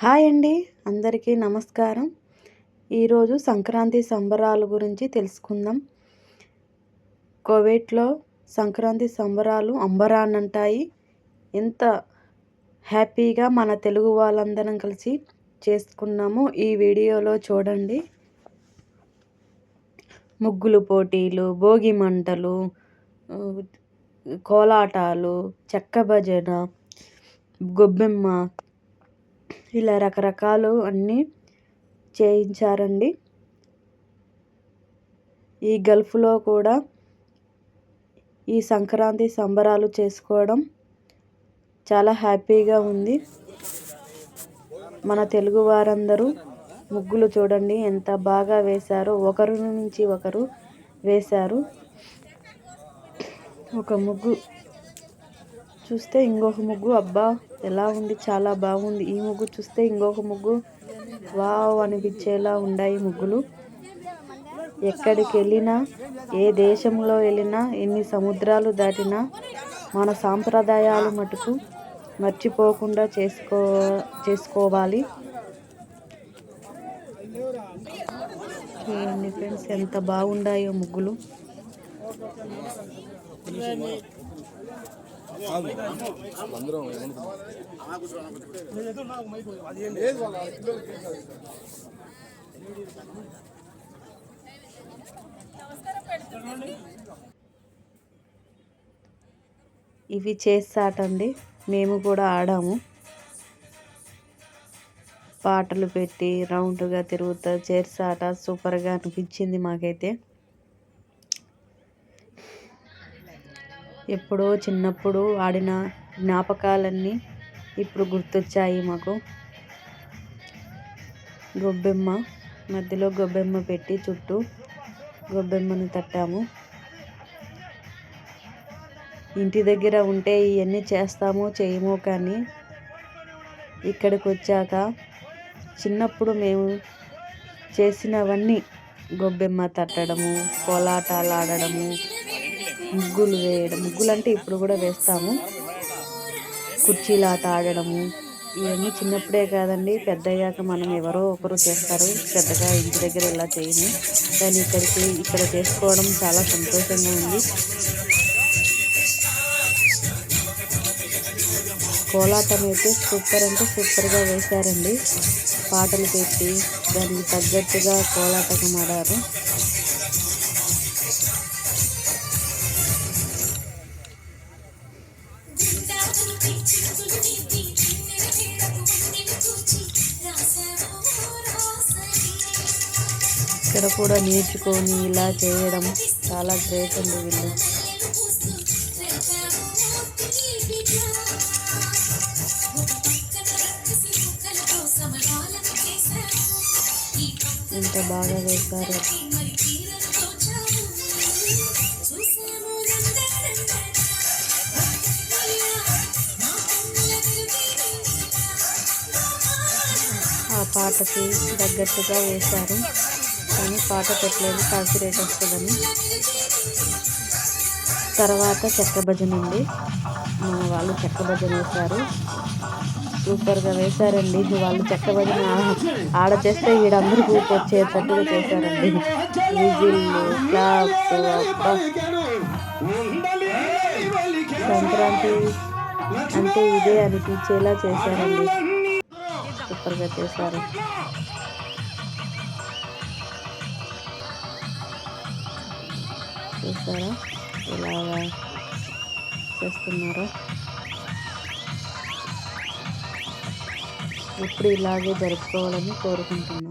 Hi అండి, అందరికీ నమస్కారం. ఈరోజు సంక్రాంతి సంబరాల గురించి తెలుసుకుందాం. కువైట్లో సంక్రాంతి సంబరాలు అంబరాన్నంటాయి. ఎంత హ్యాపీగా మన తెలుగు వాళ్ళందరం కలిసి చేసుకున్నామో ఈ వీడియోలో చూడండి. ముగ్గులు పోటీలు, భోగి మంటలు, కోలాటాలు, చెక్క భజన, గొబ్బెమ్మ, ఇలా రకరకాలు అన్నీ చేయించారండి. ఈ గల్ఫ్లో కూడా ఈ సంక్రాంతి సంబరాలు చేసుకోవడం చాలా హ్యాపీగా ఉంది. మన తెలుగు వారందరూ ముగ్గులు చూడండి ఎంత బాగా వేశారో, ఒకరి నుంచి ఒకరు వేశారు. ఒక ముగ్గు చూస్తే ఇంకొక ముగ్గు అబ్బా ఎలా ఉంది, చాలా బాగుంది. ఈ ముగ్గు చూస్తే ఇంకొక ముగ్గు వావ్ అనిపించేలా ఉన్నాయి ముగ్గులు. ఎక్కడికి వెళ్ళినా, ఏ దేశంలో వెళ్ళినా, ఎన్ని సముద్రాలు దాటినా మన సాంప్రదాయాలు మటుకు మర్చిపోకుండా చేసుకోవాలి. చూడండి ఫ్రెండ్స్ ఎంత బాగున్నాయో ముగ్గులు. ఇవి చేస్తాటండి, మేము కూడా ఆడాము. పాటలు పెట్టి రౌండ్గా తిరుగుతా చేర్సాట సూపర్గా అనిపించింది మాకైతే. ఎప్పుడో చిన్నప్పుడు ఆడిన జ్ఞాపకాలన్నీ ఇప్పుడు గుర్తొచ్చాయి మాకు. గొబ్బెమ్మ మధ్యలో గొబ్బెమ్మ పెట్టి చుట్టూ గొబ్బెమ్మను తట్టాము. ఇంటి దగ్గర ఉంటే ఇవన్నీ చేస్తామో చేయమో, కానీ ఇక్కడికి వచ్చాక చిన్నప్పుడు మేము చేసినవన్నీ గొబ్బెమ్మ తట్టడము, కోలాటాలు ఆడడము, ముగ్గులు వేయడం, ముగ్గులు అంటే ఇప్పుడు కూడా వేస్తాము, కుర్చీలాట ఆడడము, ఇవన్నీ చిన్నప్పుడే కాదండి, పెద్దయ్యాక మనం ఎవరో ఒకరు చేస్తారు. పెద్దగా ఇంటి దగ్గర ఇలా చేయము, కానీ ఇక్కడ చేసుకోవడం చాలా సంతోషంగా ఉంది. కోలాటం అయితే సూపర్ అంటే సూపర్గా వేశారండి. పాటలు పెట్టి దానికి తగ్గట్టుగా కోలాటం ఆడారు. ఇక్కడ కూడా నేర్చుకొని ఇలా చేయడం చాలా గ్రేట్ అండి వీళ్ళు. ఎంత బాగా వేశారు. ఆ పాటకి తగ్గట్టుగా వేశారు, కానీ పాట పెట్టలేదు, కాపీరైట్ వస్తుందని. తర్వాత చెక్క భజన అండి, మా వాళ్ళు చెక్క భజన వేశారు. సూపర్గా వేశారండి. వాళ్ళు చెక్క భజన ఆడ చేస్తే వీడందరూ ఊపు వచ్చేటట్టుగా చేశారండి. విజిల్లు, క్లాప్స్, అబ్బా సంక్రాంతి అంటే ఇదే అనిపించేలా చేశారండి. సూపర్గా చేశారు. చూసారా ఇలాగా చేస్తున్నారో. ఇప్పుడు ఇలాగే జరుపుకోవాలని కోరుకుంటున్నాం.